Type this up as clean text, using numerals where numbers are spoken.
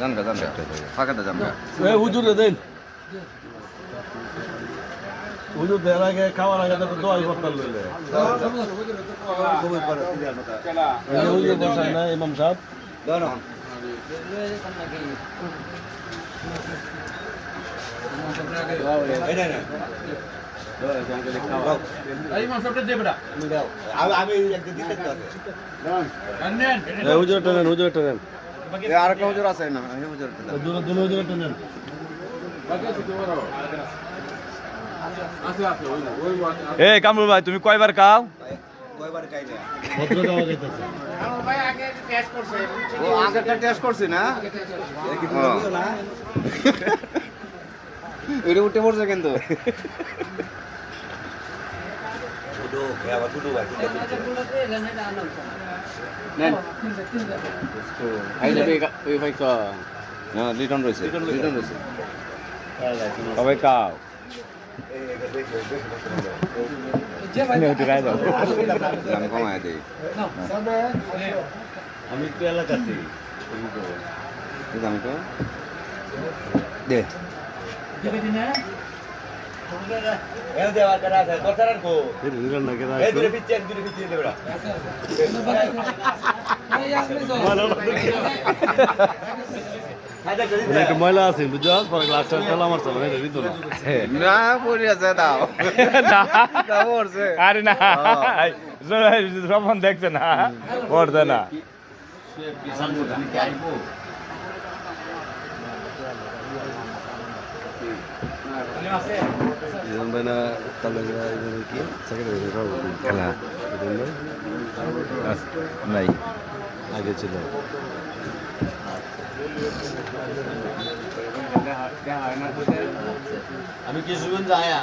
জানগা ফাঁকাতে জানগা হুজুরে দেন হুজুর দেওয়ার আগে খাওয়ার আগে তো দোয়াই করতাম লইলে হুজুর বসায় না ইমাম সাহেব হুজুর টানেন হুজুর টানেন আরেকটা হুজুর আছে না হুজুর টানেন এ কামরুল ভাই তুমি কয়বার খাও ভদ্র খাওয়া যাইতেছে আগেরটা টেস্ট করছি না এটা উঠে পড়ছে কিন্তু রিটার্ন রয়েছে সবাই খাও আমি কমায় দিই আমি একটু এলাকাতে আমি তো দে একটু ময়লা আছে বুঝছস পরে গ্লাসটা তেল আমার চলে এটা দিত না না পড়ে আছে দাও পড়ছে আরে না সমান দেখছে না পড়ছে না না তাহলে কি সেক্রেটারি খেলা নাই আগে ছিল আমি কিশোরগঞ্জ আয়া